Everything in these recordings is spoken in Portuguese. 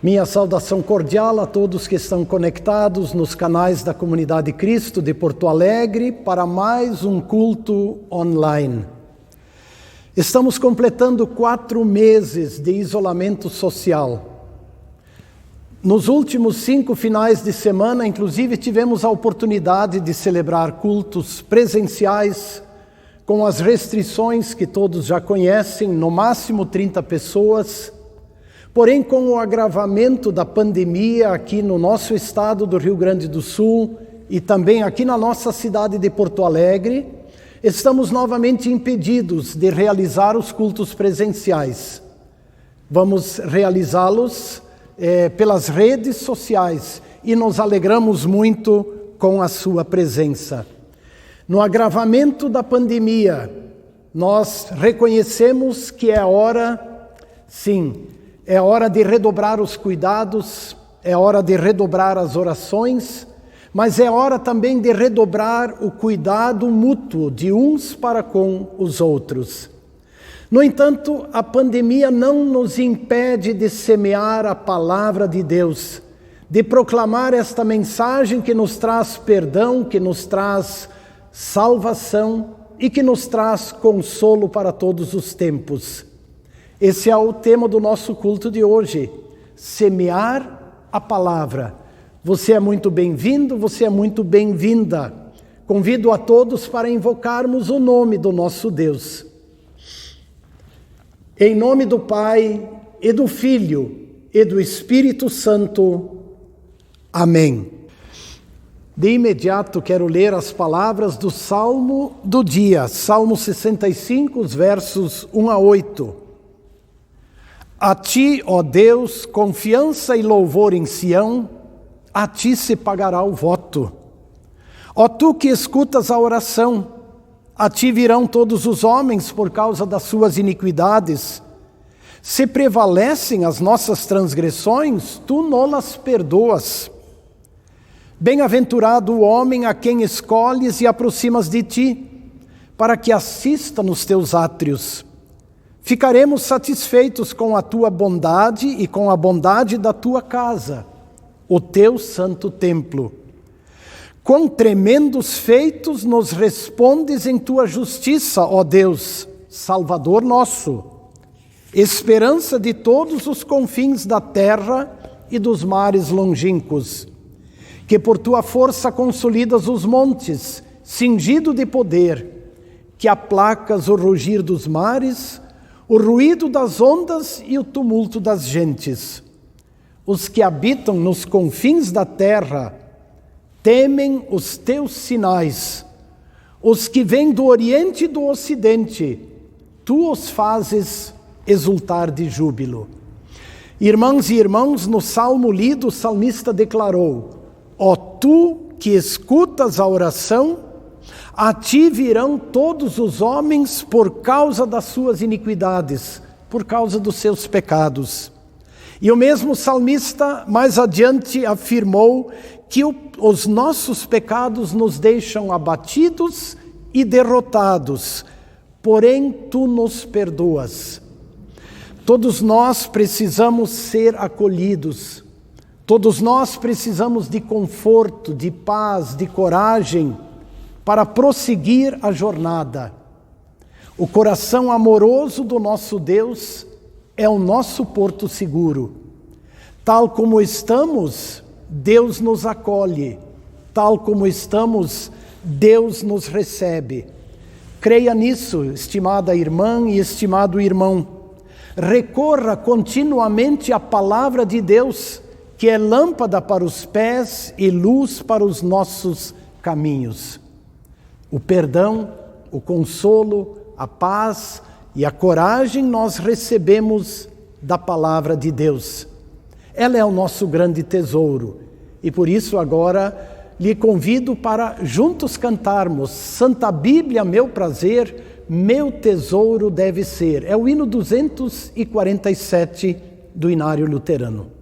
Minha saudação cordial a todos que estão conectados nos canais da Comunidade Cristo de Porto Alegre para mais um culto online. Estamos completando 4 meses de isolamento social. Nos últimos 5 finais de semana, inclusive, tivemos a oportunidade de celebrar cultos presenciais com as restrições que todos já conhecem, no máximo 30 pessoas. Porém, com o agravamento da pandemia aqui no nosso estado do Rio Grande do Sul e também aqui na nossa cidade de Porto Alegre, estamos novamente impedidos de realizar os cultos presenciais. Vamos realizá-los pelas redes sociais e nos alegramos muito com a sua presença. No agravamento da pandemia, nós reconhecemos que é hora, sim, é hora de redobrar os cuidados, é hora de redobrar as orações, mas é hora também de redobrar o cuidado mútuo de uns para com os outros. No entanto, a pandemia não nos impede de semear a palavra de Deus, de proclamar esta mensagem que nos traz perdão, que nos traz salvação e que nos traz consolo para todos os tempos. Esse é o tema do nosso culto de hoje, semear a palavra. Você é muito bem-vindo, você é muito bem-vinda. Convido a todos para invocarmos o nome do nosso Deus. Em nome do Pai, e do Filho, e do Espírito Santo. Amém. De imediato quero ler as palavras do Salmo do dia, Salmo 65, os versos 1 a 8. A ti, ó Deus, confiança e louvor em Sião, a ti se pagará o voto. Ó tu que escutas a oração, a ti virão todos os homens por causa das suas iniquidades. Se prevalecem as nossas transgressões, tu não-las perdoas. Bem-aventurado o homem a quem escolhes e aproximas de ti, para que assista nos teus átrios. Ficaremos satisfeitos com a tua bondade e com a bondade da tua casa, o teu santo templo. Quão tremendos feitos nos respondes em tua justiça, ó Deus, Salvador nosso, esperança de todos os confins da terra e dos mares longínquos, que por tua força consolidas os montes, cingido de poder, que aplacas o rugir dos mares, o ruído das ondas e o tumulto das gentes. Os que habitam nos confins da terra temem os teus sinais. Os que vêm do Oriente e do Ocidente, tu os fazes exultar de júbilo. Irmãs e irmãos, no salmo lido, o salmista declarou: ó tu que escutas a oração, a ti virão todos os homens por causa das suas iniquidades, por causa dos seus pecados. E o mesmo salmista mais adiante afirmou que os nossos pecados nos deixam abatidos e derrotados, porém tu nos perdoas. Todos nós precisamos ser acolhidos, todos nós precisamos de conforto, de paz, de coragem, para prosseguir a jornada. O coração amoroso do nosso Deus é o nosso porto seguro. Tal como estamos, Deus nos acolhe. Tal como estamos, Deus nos recebe. Creia nisso, estimada irmã e estimado irmão. Recorra continuamente à palavra de Deus, que é lâmpada para os pés e luz para os nossos caminhos. O perdão, o consolo, a paz e a coragem nós recebemos da palavra de Deus. Ela é o nosso grande tesouro e por isso agora lhe convido para juntos cantarmos Santa Bíblia, meu prazer, meu tesouro deve ser. É o hino 247 do Inário Luterano.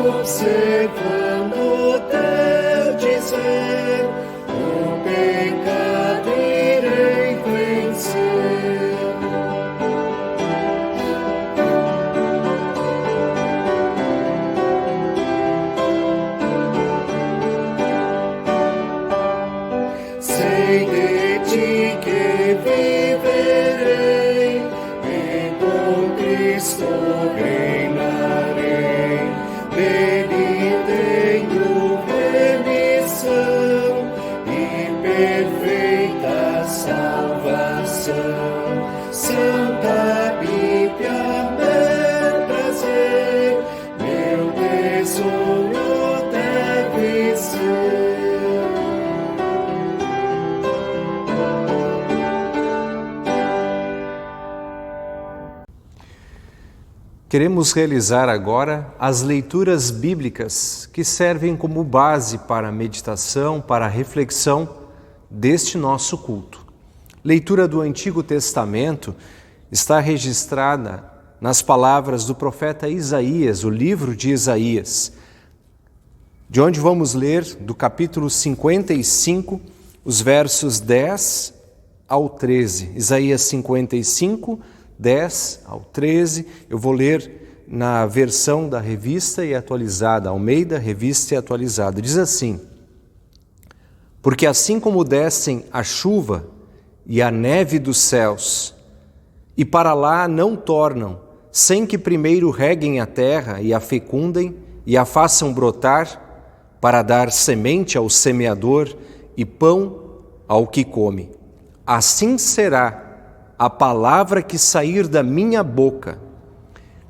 observando teu dizer, o pecado irei vencer. Sei de ti que viverei, e com Cristo reinarei. Nele tenho remissão e perfeita salvação. Santa Bíblia, meu prazer, meu tesouro deve ser. Queremos realizar agora as leituras bíblicas que servem como base para a meditação, para a reflexão deste nosso culto. Leitura do Antigo Testamento está registrada nas palavras do profeta Isaías, o livro de Isaías, de onde vamos ler do capítulo 55, os versos 10 ao 13. Isaías 55, 10 ao 13, eu vou ler na versão da Revista e Atualizada, Almeida, Revista e Atualizada. Diz assim: porque assim como descem a chuva e a neve dos céus, e para lá não tornam, sem que primeiro reguem a terra e a fecundem e a façam brotar, para dar semente ao semeador e pão ao que come. Assim será a palavra que sair da minha boca.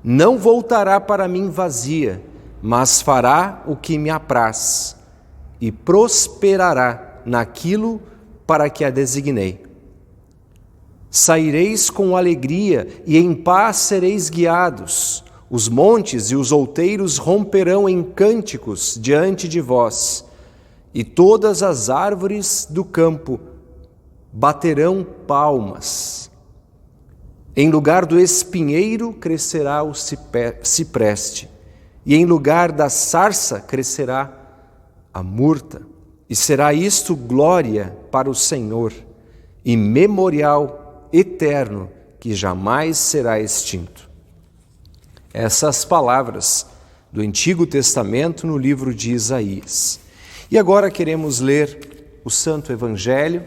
Não voltará para mim vazia, mas fará o que me apraz, e prosperará naquilo para que a designei. Saireis com alegria e em paz sereis guiados. Os montes e os outeiros romperão em cânticos diante de vós, e todas as árvores do campo baterão palmas. Em lugar do espinheiro crescerá o cipreste, e em lugar da sarça crescerá a murta. E será isto glória para o Senhor, e memorial eterno que jamais será extinto. Essas palavras do Antigo Testamento no livro de Isaías. E agora queremos ler o Santo Evangelho,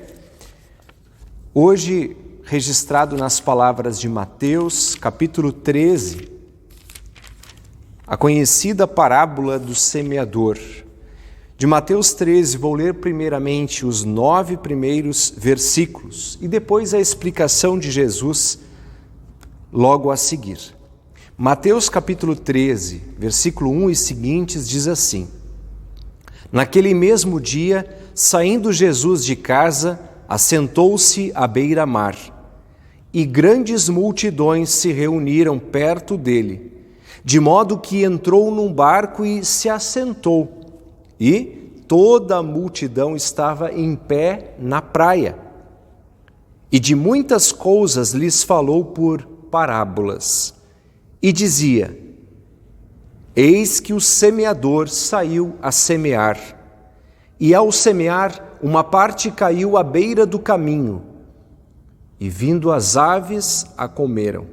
hoje registrado nas palavras de Mateus, capítulo 13, a conhecida parábola do semeador. De Mateus 13, vou ler primeiramente os 9 primeiros versículos e depois a explicação de Jesus logo a seguir. Mateus capítulo 13, versículo 1 e seguintes diz assim: naquele mesmo dia, saindo Jesus de casa, assentou-se à beira-mar, e grandes multidões se reuniram perto dele, de modo que entrou num barco e se assentou, e toda a multidão estava em pé na praia. E de muitas coisas lhes falou por parábolas, e dizia: eis que o semeador saiu a semear, e ao semear, uma parte caiu à beira do caminho, e vindo as aves a comeram.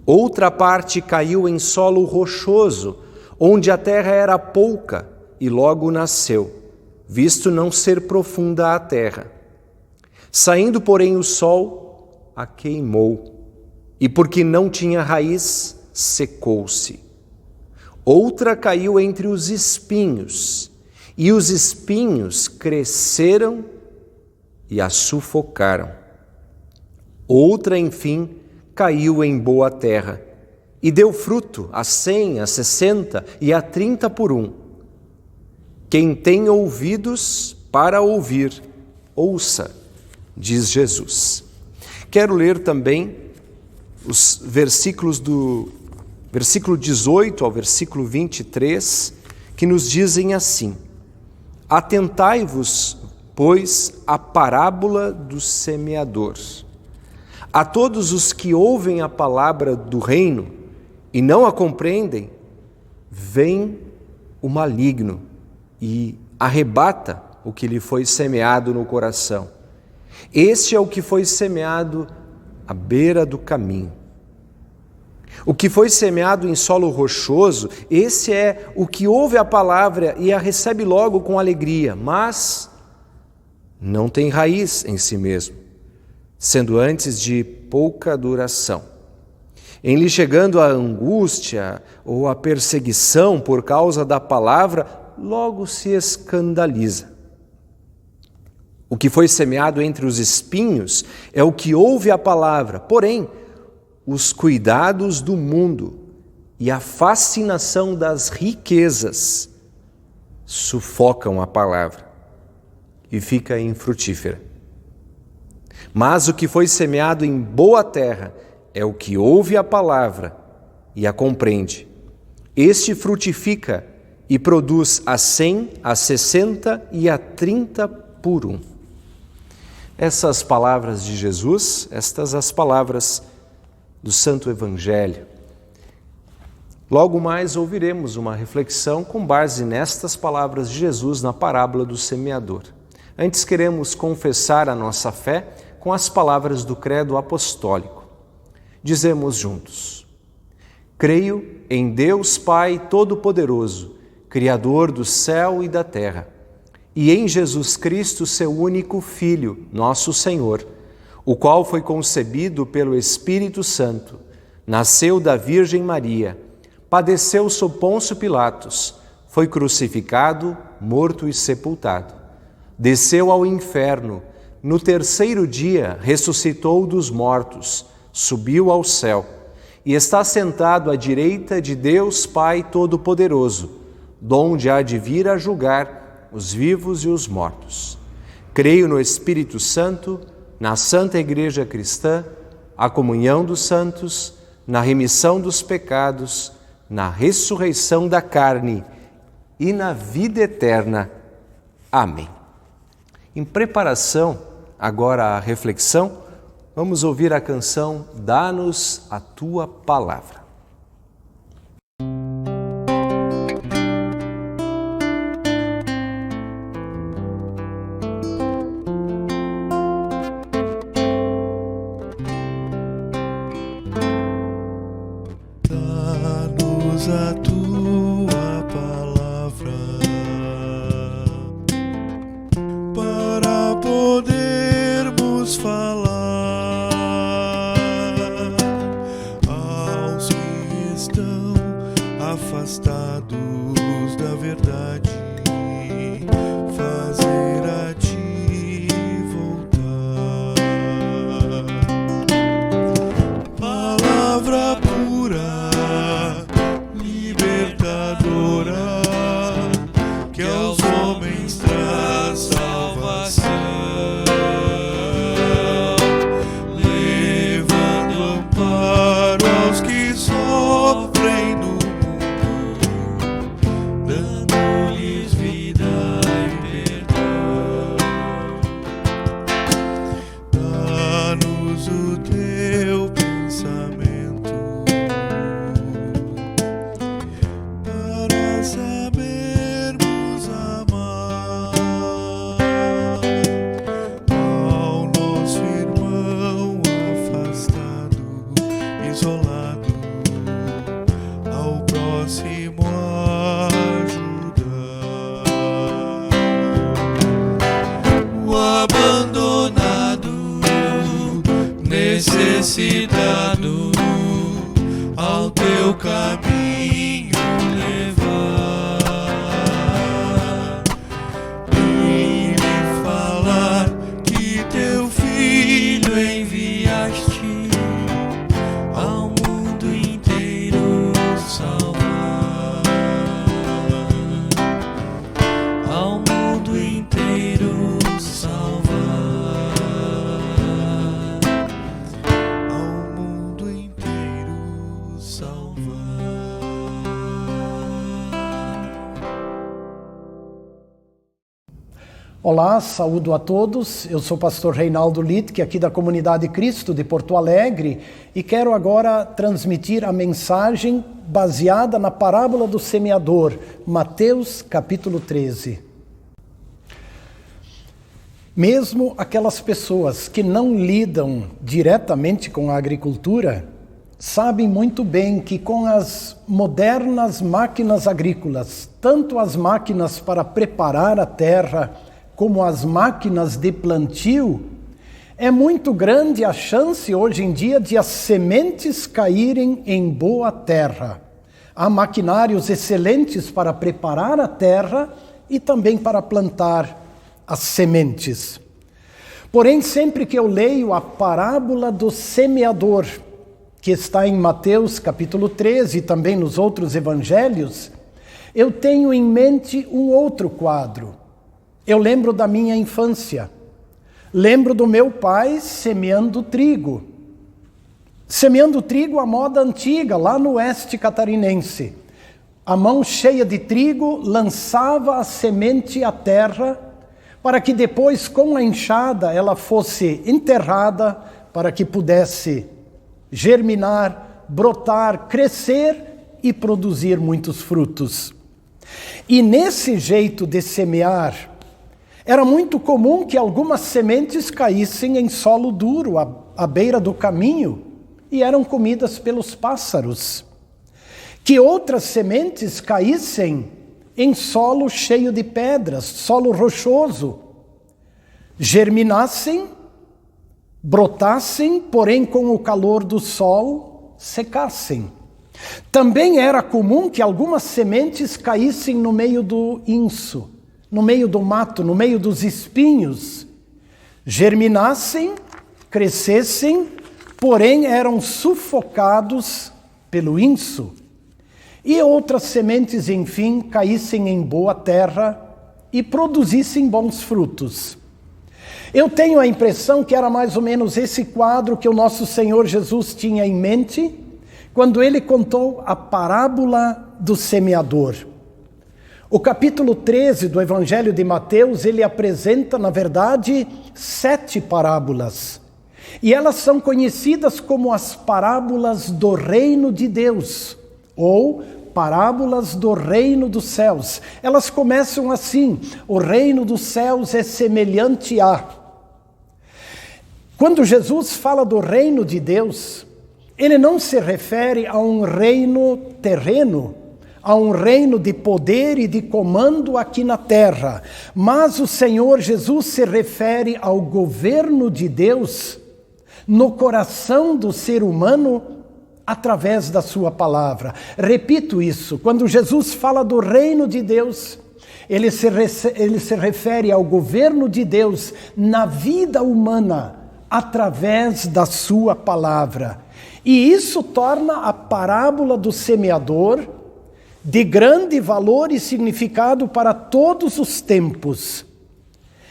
Outra parte caiu em solo rochoso, onde a terra era pouca, e logo nasceu, visto não ser profunda a terra. Saindo, porém, o sol a queimou, e porque não tinha raiz, secou-se. Outra caiu entre os espinhos, e os espinhos cresceram e a sufocaram. Outra, enfim, caiu em boa terra, e deu fruto a 100, a 60 e a 30 por um. Quem tem ouvidos para ouvir, ouça, diz Jesus. Quero ler também os versículos do versículo 18 ao versículo 23, que nos dizem assim: atentai-vos, pois, à parábola do semeador. A todos os que ouvem a palavra do reino e não a compreendem, vem o maligno e arrebata o que lhe foi semeado no coração. Este é o que foi semeado à beira do caminho. O que foi semeado em solo rochoso, esse é o que ouve a palavra e a recebe logo com alegria, mas não tem raiz em si mesmo, sendo antes de pouca duração. Em lhe chegando a angústia ou a perseguição por causa da palavra, logo se escandaliza. O que foi semeado entre os espinhos é o que ouve a palavra, porém, os cuidados do mundo e a fascinação das riquezas sufocam a palavra e fica infrutífera. Mas o que foi semeado em boa terra é o que ouve a palavra e a compreende. Este frutifica e produz a 100, a 60 e a 30 por 1. Essas palavras de Jesus, estas as palavras do Santo Evangelho. Logo mais ouviremos uma reflexão com base nestas palavras de Jesus na parábola do semeador. Antes queremos confessar a nossa fé com as palavras do credo apostólico. Dizemos juntos: creio em Deus Pai Todo-Poderoso, Criador do céu e da terra, e em Jesus Cristo, seu único Filho, nosso Senhor, o qual foi concebido pelo Espírito Santo, nasceu da Virgem Maria, padeceu sob Pôncio Pilatos, foi crucificado, morto e sepultado. Desceu ao inferno, no terceiro dia ressuscitou dos mortos, subiu ao céu e está sentado à direita de Deus Pai Todo-Poderoso, donde há de vir a julgar os vivos e os mortos. Creio no Espírito Santo, na Santa Igreja Cristã, a comunhão dos santos, na remissão dos pecados, na ressurreição da carne e na vida eterna. Amém. Em preparação agora à reflexão, vamos ouvir a canção Dá-nos a Tua Palavra. Dá-nos a Tua Palavra para podermos falar aos que estão afastados da verdade, fazer a Ti voltar. Palavra pura, libertadora, que aos homens traz salvação, levando amparo aos que sofrem no mundo, dando-lhes vida e perdão. Dá-nos o Teu pensamento para sabermos amar ao nosso irmão afastado, isolado, ao próximo ajudar, o abandonado, necessitado, ao Teu caminho levar, e lhe falar que Teu Filho enviaste ao mundo inteiro salvar, ao mundo inteiro salvar, ao Olá, saúdo a todos. Eu sou o pastor Reinaldo Littke, aqui da Comunidade Cristo de Porto Alegre, e quero agora transmitir a mensagem baseada na parábola do semeador, Mateus capítulo 13. Mesmo aquelas pessoas que não lidam diretamente com a agricultura, sabem muito bem que com as modernas máquinas agrícolas, tanto as máquinas para preparar a terra, como as máquinas de plantio, é muito grande a chance hoje em dia de as sementes caírem em boa terra. Há maquinários excelentes para preparar a terra e também para plantar as sementes. Porém, sempre que eu leio a parábola do semeador, que está em Mateus capítulo 13 e também nos outros evangelhos, eu tenho em mente um outro quadro. Eu lembro da minha infância. Lembro do meu pai semeando trigo. Semeando trigo à moda antiga, lá no oeste catarinense. A mão cheia de trigo lançava a semente à terra, para que depois, com a enxada, ela fosse enterrada, para que pudesse germinar, brotar, crescer e produzir muitos frutos. E nesse jeito de semear, era muito comum que algumas sementes caíssem em solo duro, à beira do caminho, e eram comidas pelos pássaros. Que outras sementes caíssem em solo cheio de pedras, solo rochoso, germinassem, brotassem, porém com o calor do sol secassem. Também era comum que algumas sementes caíssem no meio do inso, no meio do mato, no meio dos espinhos, germinassem, crescessem, porém eram sufocados pelo inso. E outras sementes, enfim, caíssem em boa terra e produzissem bons frutos. Eu tenho a impressão que era mais ou menos esse quadro que o nosso Senhor Jesus tinha em mente quando ele contou a parábola do semeador. O capítulo 13 do Evangelho de Mateus, ele apresenta, na verdade, 7 parábolas. E elas são conhecidas como as parábolas do reino de Deus, ou parábolas do reino dos céus. Elas começam assim: o reino dos céus é semelhante a... Quando Jesus fala do reino de Deus, ele não se refere a um reino terreno, a um reino de poder e de comando aqui na terra, mas o Senhor Jesus se refere ao governo de Deus no coração do ser humano através da sua palavra. Repito isso, quando Jesus fala do reino de Deus, ele se refere ao governo de Deus na vida humana através da sua palavra. E isso torna a parábola do semeador de grande valor e significado para todos os tempos.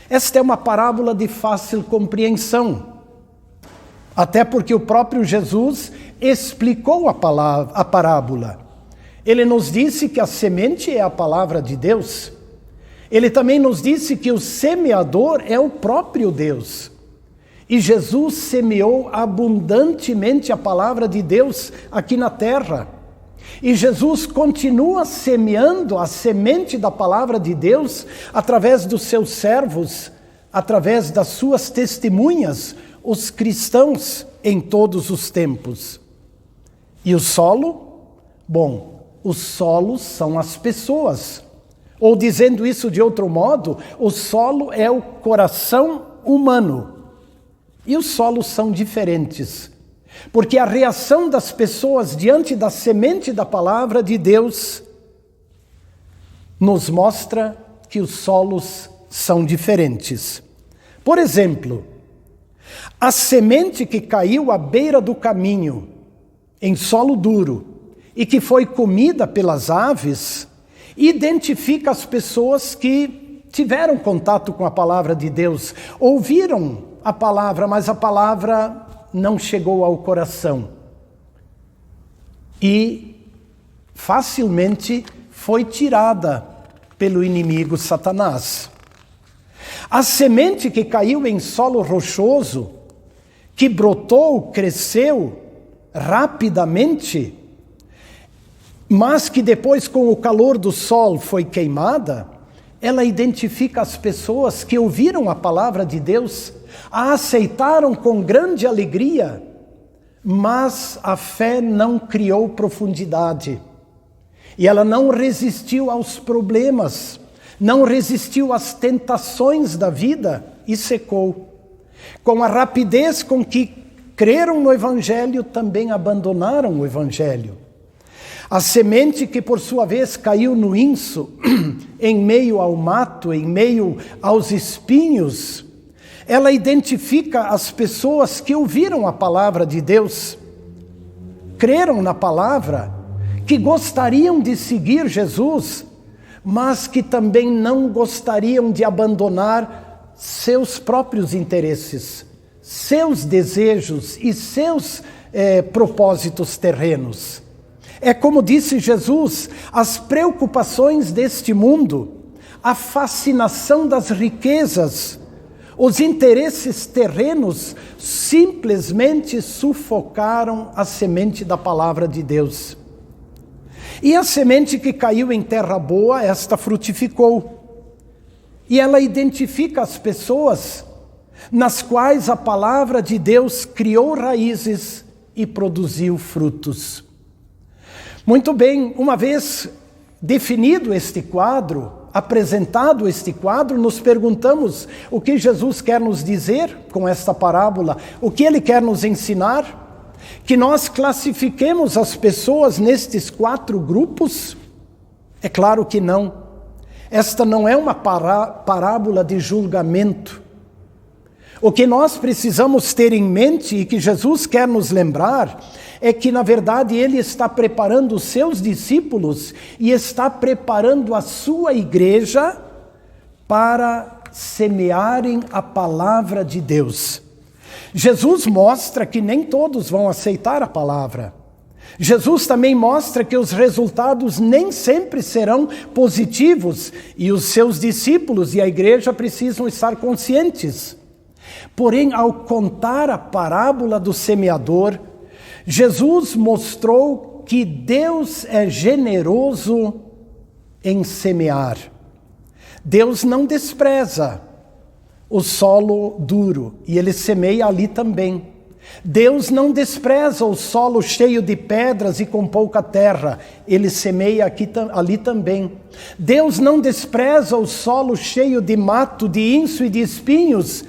Esta é uma parábola de fácil compreensão, até porque o próprio Jesus explicou a parábola. Ele nos disse que a semente é a palavra de Deus. Ele também nos disse que o semeador é o próprio Deus. E Jesus semeou abundantemente a palavra de Deus aqui na terra. E Jesus continua semeando a semente da palavra de Deus através dos seus servos, através das suas testemunhas, os cristãos em todos os tempos. E o solo? Bom, os solos são as pessoas. Ou dizendo isso de outro modo, o solo é o coração humano. E os solos são diferentes, porque a reação das pessoas diante da semente da palavra de Deus nos mostra que os solos são diferentes. Por exemplo, a semente que caiu à beira do caminho, em solo duro, e que foi comida pelas aves, identifica as pessoas que tiveram contato com a palavra de Deus, ouviram a palavra, mas a palavra não chegou ao coração. E facilmente foi tirada pelo inimigo Satanás. A semente que caiu em solo rochoso, que brotou, cresceu rapidamente, mas que depois, com o calor do sol, foi queimada, ela identifica as pessoas que ouviram a palavra de Deus, a aceitaram com grande alegria, mas a fé não criou profundidade. E ela não resistiu aos problemas, não resistiu às tentações da vida e secou. Com a rapidez com que creram no Evangelho, também abandonaram o Evangelho. A semente que, por sua vez, caiu no inso, em meio ao mato, em meio aos espinhos, ela identifica as pessoas que ouviram a palavra de Deus, creram na palavra, que gostariam de seguir Jesus, mas que também não gostariam de abandonar seus próprios interesses, seus desejos e seus propósitos terrenos. É como disse Jesus, as preocupações deste mundo, a fascinação das riquezas, os interesses terrenos simplesmente sufocaram a semente da palavra de Deus. E a semente que caiu em terra boa, esta frutificou. E ela identifica as pessoas nas quais a palavra de Deus criou raízes e produziu frutos. Muito bem, uma vez definido este quadro, apresentado este quadro, nos perguntamos o que Jesus quer nos dizer com esta parábola, o que ele quer nos ensinar, que nós classifiquemos as pessoas nestes 4 grupos? É claro que não. Esta não é uma parábola de julgamento. O que nós precisamos ter em mente e que Jesus quer nos lembrar é que, na verdade, ele está preparando os seus discípulos e está preparando a sua igreja para semearem a palavra de Deus. Jesus mostra que nem todos vão aceitar a palavra. Jesus também mostra que os resultados nem sempre serão positivos e os seus discípulos e a igreja precisam estar conscientes. Porém, ao contar a parábola do semeador, Jesus mostrou que Deus é generoso em semear. Deus não despreza o solo duro, e ele semeia ali também. Deus não despreza o solo cheio de pedras e com pouca terra, ele semeia ali também. Deus não despreza o solo cheio de mato, de inso e de espinhos,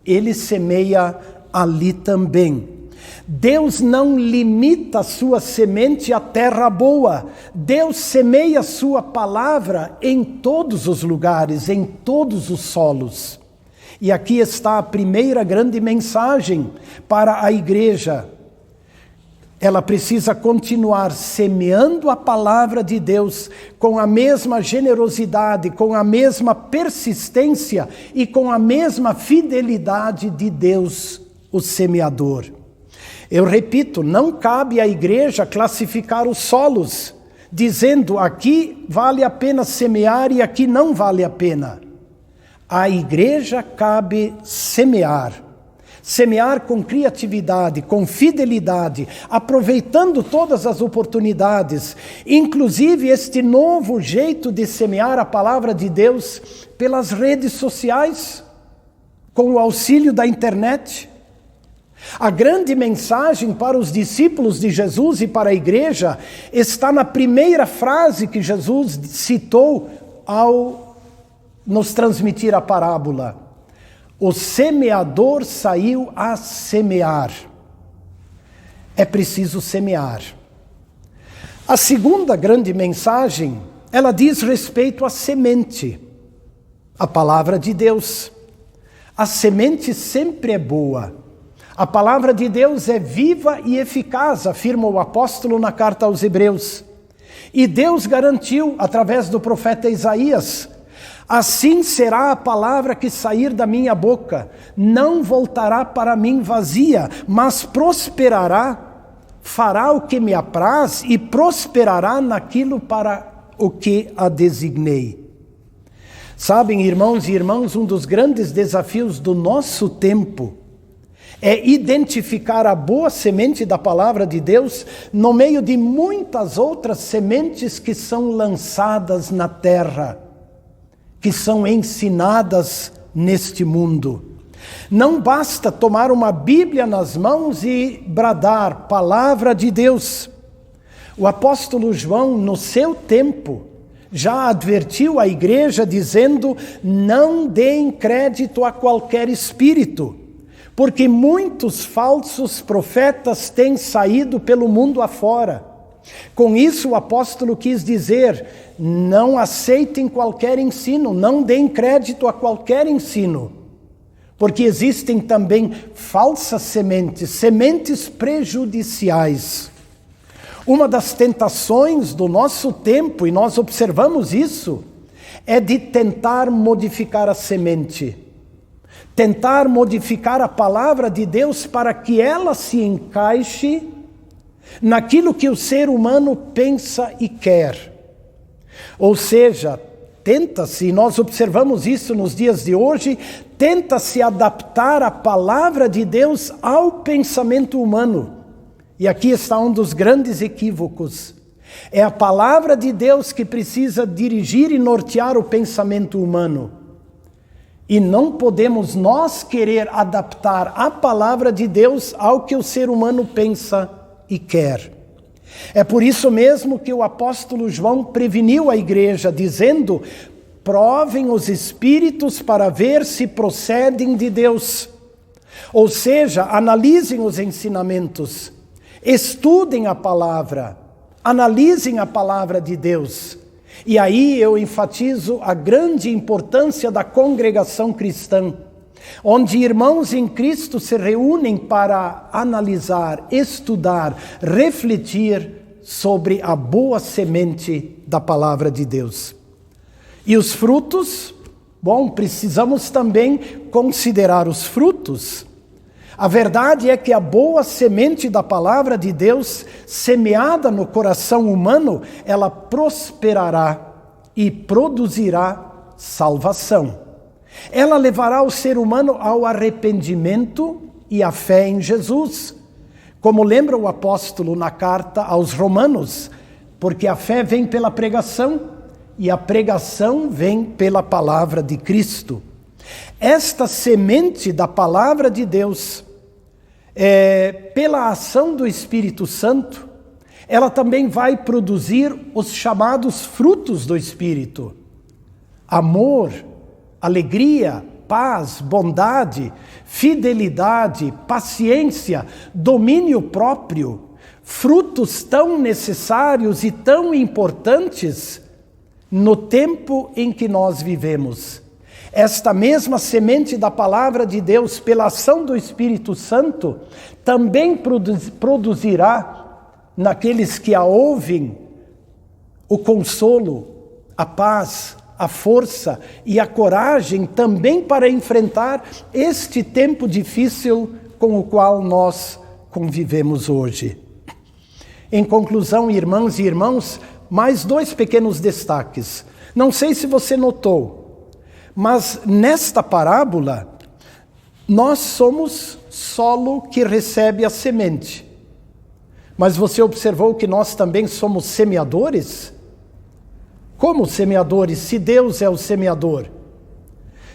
ele semeia ali também. Deus não limita a sua semente à terra boa. Deus semeia a sua palavra em todos os lugares, em todos os solos. E aqui está a primeira grande mensagem para a igreja. Ela precisa continuar semeando a palavra de Deus com a mesma generosidade, com a mesma persistência e com a mesma fidelidade de Deus, o semeador. Eu repito, não cabe à igreja classificar os solos, dizendo aqui vale a pena semear e aqui não vale a pena. À igreja cabe semear. Semear com criatividade, com fidelidade, aproveitando todas as oportunidades, inclusive este novo jeito de semear a palavra de Deus pelas redes sociais, com o auxílio da internet. A grande mensagem para os discípulos de Jesus e para a igreja está na primeira frase que Jesus citou ao nos transmitir a parábola. O semeador saiu a semear. É preciso semear. A segunda grande mensagem, ela diz respeito à semente, a palavra de Deus. A semente sempre é boa. A palavra de Deus é viva e eficaz, afirma o apóstolo na carta aos Hebreus. E Deus garantiu, através do profeta Isaías, assim será a palavra que sair da minha boca, não voltará para mim vazia, mas prosperará, fará o que me apraz e prosperará naquilo para o que a designei. Sabem, irmãos e irmãs, um dos grandes desafios do nosso tempo é identificar a boa semente da palavra de Deus no meio de muitas outras sementes que são lançadas na terra, que são ensinadas neste mundo. Não basta tomar uma Bíblia nas mãos e bradar palavra de Deus. O apóstolo João, no seu tempo, já advertiu a igreja dizendo: não deem crédito a qualquer espírito, porque muitos falsos profetas têm saído pelo mundo afora. Com isso, o apóstolo quis dizer: não aceitem qualquer ensino, não deem crédito a qualquer ensino, porque existem também falsas sementes, sementes prejudiciais. Uma das tentações do nosso tempo, e nós observamos isso, é de tentar modificar a semente. Tentar modificar a palavra de Deus para que ela se encaixe naquilo que o ser humano pensa e quer. Ou seja, tenta-se, e nós observamos isso nos dias de hoje, tenta-se adaptar a palavra de Deus ao pensamento humano. E aqui está um dos grandes equívocos. É a palavra de Deus que precisa dirigir e nortear o pensamento humano. E não podemos nós querer adaptar a palavra de Deus ao que o ser humano pensa e quer. É por isso mesmo que o apóstolo João preveniu a igreja, dizendo: provem os espíritos para ver se procedem de Deus. Ou seja, analisem os ensinamentos, estudem a palavra, analisem a palavra de Deus. E aí eu enfatizo a grande importância da congregação cristã, onde irmãos em Cristo se reúnem para analisar, estudar, refletir sobre a boa semente da palavra de Deus. E os frutos? Bom, precisamos também considerar os frutos. A verdade é que a boa semente da palavra de Deus, semeada no coração humano, ela prosperará e produzirá salvação. Ela levará o ser humano ao arrependimento e à fé em Jesus. Como lembra o apóstolo na carta aos Romanos, porque a fé vem pela pregação e a pregação vem pela palavra de Cristo. Esta semente da palavra de Deus, pela ação do Espírito Santo, ela também vai produzir os chamados frutos do Espírito: amor, alegria, paz, bondade, fidelidade, paciência, domínio próprio, frutos tão necessários e tão importantes no tempo em que nós vivemos. Esta mesma semente da palavra de Deus, pela ação do Espírito Santo, também produzirá naqueles que a ouvem o consolo, a paz, a força e a coragem também para enfrentar este tempo difícil com o qual nós convivemos hoje. Em conclusão, irmãs e irmãos, mais 2 pequenos destaques. Não sei se você notou, mas nesta parábola, nós somos solo que recebe a semente. Mas você observou que nós também somos semeadores? Como semeadores, se Deus é o semeador?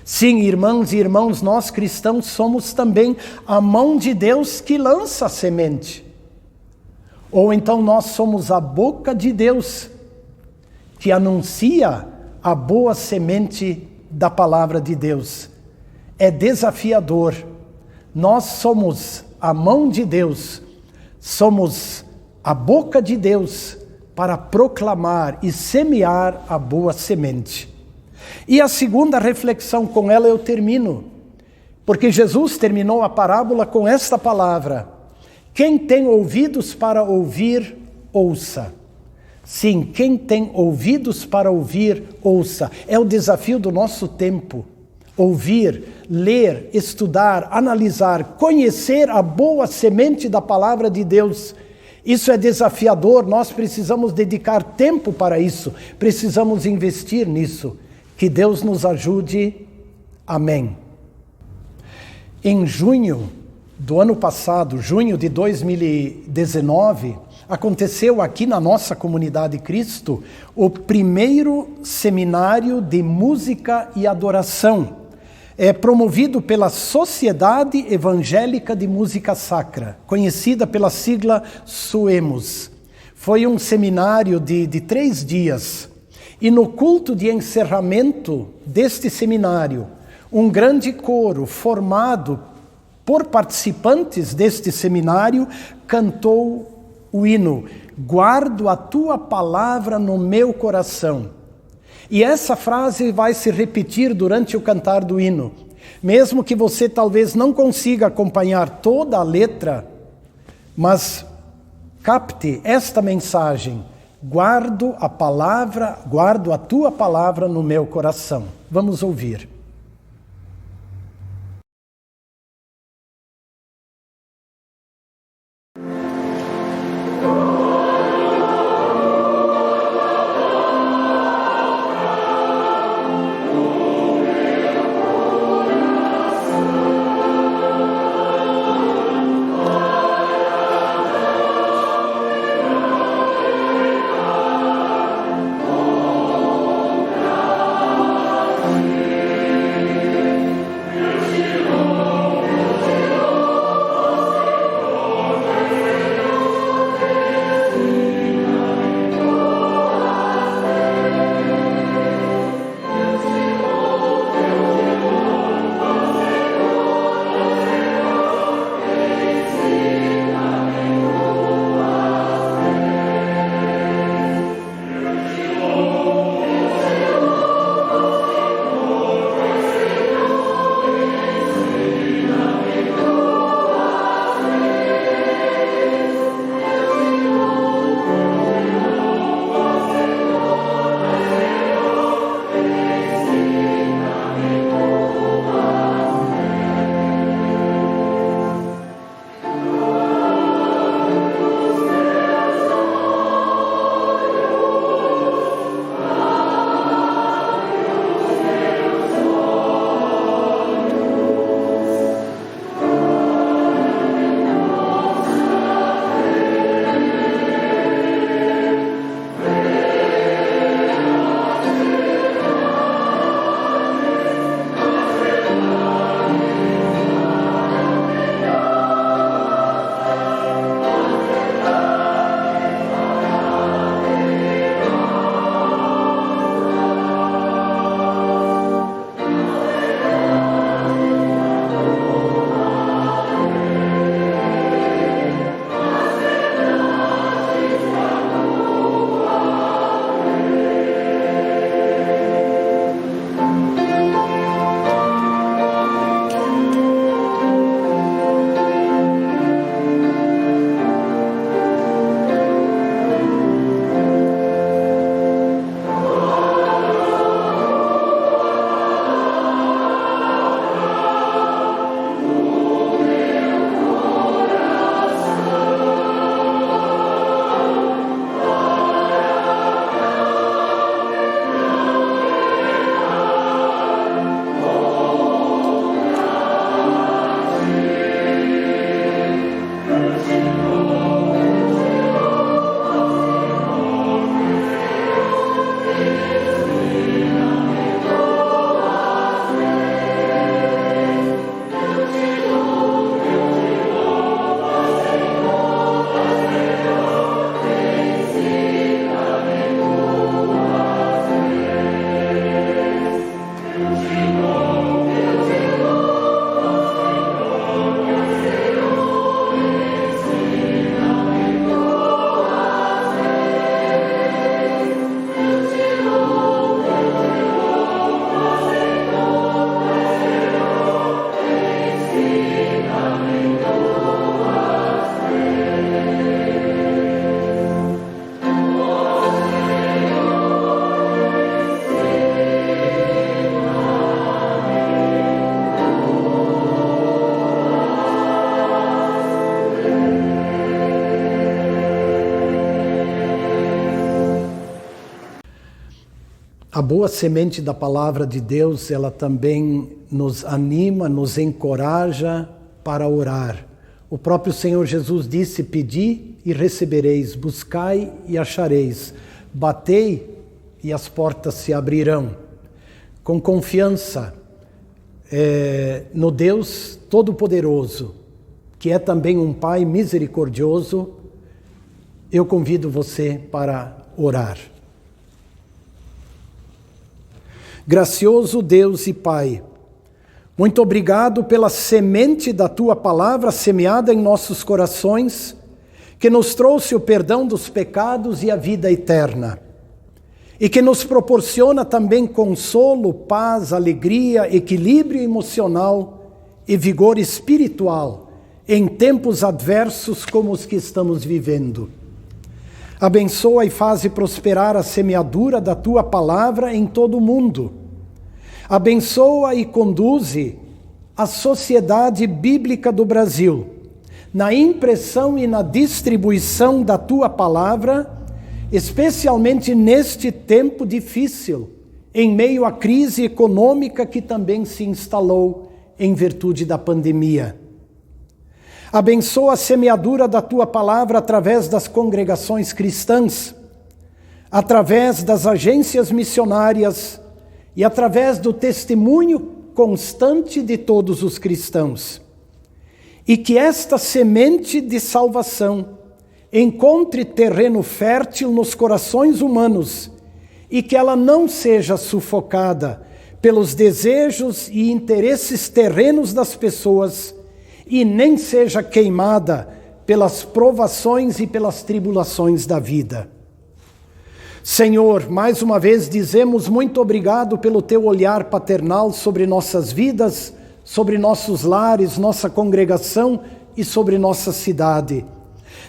Sim, irmãs e irmãos, nós cristãos somos também a mão de Deus que lança a semente. Ou então nós somos a boca de Deus que anuncia a boa semente da palavra de Deus. É desafiador. Nós somos a mão de Deus, somos a boca de Deus para proclamar e semear a boa semente. E a segunda reflexão, com ela eu termino, porque Jesus terminou a parábola com esta palavra: quem tem ouvidos para ouvir, ouça. Sim, quem tem ouvidos para ouvir, ouça. É o desafio do nosso tempo. Ouvir, ler, estudar, analisar, conhecer a boa semente da palavra de Deus. Isso é desafiador, nós precisamos dedicar tempo para isso, precisamos investir nisso. Que Deus nos ajude. Amém. Em junho do ano passado, junho de 2019, aconteceu aqui na nossa comunidade Cristo o primeiro seminário de música e adoração, promovido pela Sociedade Evangélica de Música Sacra, conhecida pela sigla SUEMOS. Foi um seminário de 3 dias. E no culto de encerramento deste seminário, um grande coro formado por participantes deste seminário cantou o hino "Guardo a tua palavra no meu coração". E essa frase vai se repetir durante o cantar do hino. Mesmo que você talvez não consiga acompanhar toda a letra, mas capte esta mensagem: guardo a tua palavra no meu coração. Vamos ouvir. A boa semente da palavra de Deus, ela também nos anima, nos encoraja para orar. O próprio Senhor Jesus disse: pedi e recebereis, buscai e achareis, batei e as portas se abrirão. Com confiança no Deus Todo-Poderoso, que é também um Pai misericordioso, eu convido você para orar. Gracioso Deus e Pai, muito obrigado pela semente da Tua palavra semeada em nossos corações, que nos trouxe o perdão dos pecados e a vida eterna, e que nos proporciona também consolo, paz, alegria, equilíbrio emocional e vigor espiritual em tempos adversos como os que estamos vivendo. Abençoa e faze prosperar a semeadura da Tua palavra em todo o mundo. Abençoa e conduze a Sociedade Bíblica do Brasil na impressão e na distribuição da Tua palavra, especialmente neste tempo difícil, em meio à crise econômica que também se instalou em virtude da pandemia. Abençoa a semeadura da Tua palavra através das congregações cristãs, através das agências missionárias e através do testemunho constante de todos os cristãos. E que esta semente de salvação encontre terreno fértil nos corações humanos e que ela não seja sufocada pelos desejos e interesses terrenos das pessoas e nem seja queimada pelas provações e pelas tribulações da vida. Senhor, mais uma vez dizemos muito obrigado pelo Teu olhar paternal sobre nossas vidas, sobre nossos lares, nossa congregação e sobre nossa cidade.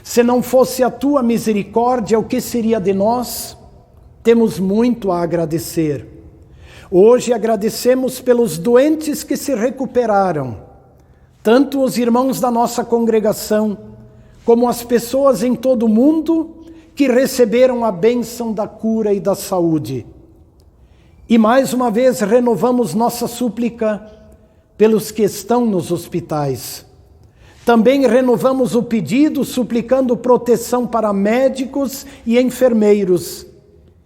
Se não fosse a Tua misericórdia, o que seria de nós? Temos muito a agradecer. Hoje agradecemos pelos doentes que se recuperaram, tanto os irmãos da nossa congregação, como as pessoas em todo o mundo que receberam a bênção da cura e da saúde. E mais uma vez renovamos nossa súplica pelos que estão nos hospitais. Também renovamos o pedido suplicando proteção para médicos e enfermeiros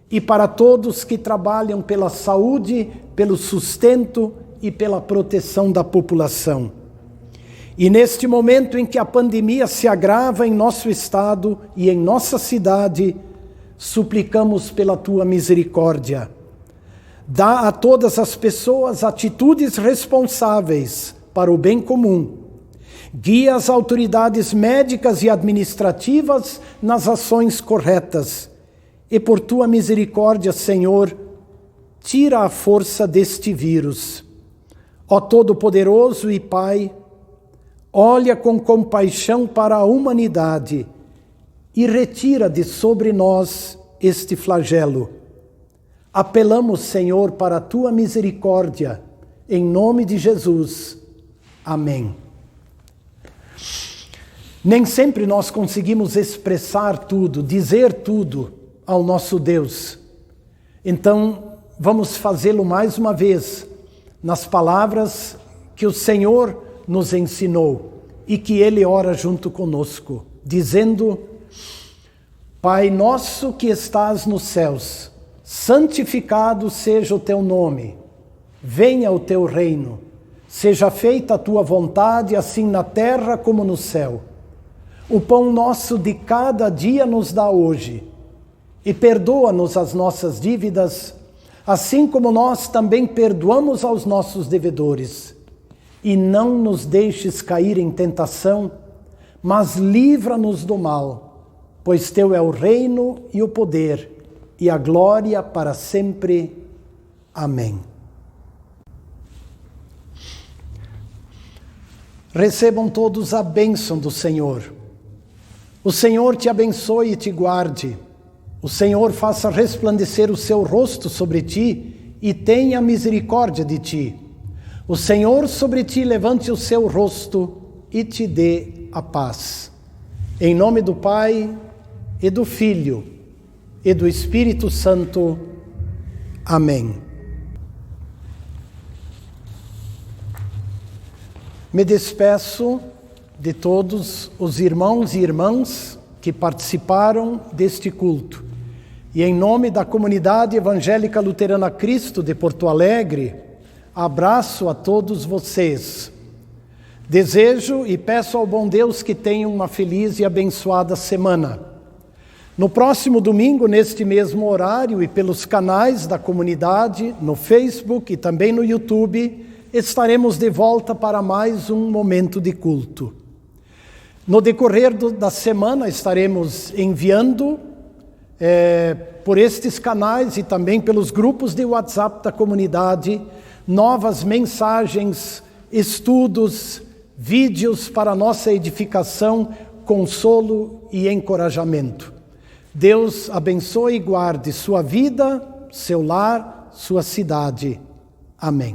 e para todos que trabalham pela saúde, pelo sustento e pela proteção da população. E neste momento em que a pandemia se agrava em nosso estado e em nossa cidade, suplicamos pela Tua misericórdia. Dá a todas as pessoas atitudes responsáveis para o bem comum. Guia as autoridades médicas e administrativas nas ações corretas. E por Tua misericórdia, Senhor, tira a força deste vírus. Ó Todo-Poderoso e Pai, olha com compaixão para a humanidade e retira de sobre nós este flagelo. Apelamos, Senhor, para a Tua misericórdia, em nome de Jesus. Amém. Nem sempre nós conseguimos expressar tudo, dizer tudo ao nosso Deus. Então, vamos fazê-lo mais uma vez, nas palavras que o Senhor nos ensinou e que Ele ora junto conosco, dizendo: Pai nosso que estás nos céus, santificado seja o Teu nome, venha o Teu reino, seja feita a Tua vontade, assim na terra como no céu. O pão nosso de cada dia nos dá hoje, e perdoa-nos as nossas dívidas, assim como nós também perdoamos aos nossos devedores. E não nos deixes cair em tentação, mas livra-nos do mal, pois Teu é o reino e o poder e a glória para sempre. Amém. Recebam todos a bênção do Senhor. O Senhor te abençoe e te guarde. O Senhor faça resplandecer o seu rosto sobre ti e tenha misericórdia de ti. O Senhor sobre ti levante o seu rosto e te dê a paz. Em nome do Pai, e do Filho, e do Espírito Santo. Amém. Me despeço de todos os irmãos e irmãs que participaram deste culto. E em nome da Comunidade Evangélica Luterana Cristo de Porto Alegre, abraço a todos vocês. Desejo e peço ao bom Deus que tenham uma feliz e abençoada semana. No próximo domingo, neste mesmo horário e pelos canais da comunidade, no Facebook e também no YouTube, estaremos de volta para mais um momento de culto. No decorrer da semana estaremos enviando por estes canais e também pelos grupos de WhatsApp da comunidade novas mensagens, estudos, vídeos para nossa edificação, consolo e encorajamento. Deus abençoe e guarde sua vida, seu lar, sua cidade. Amém.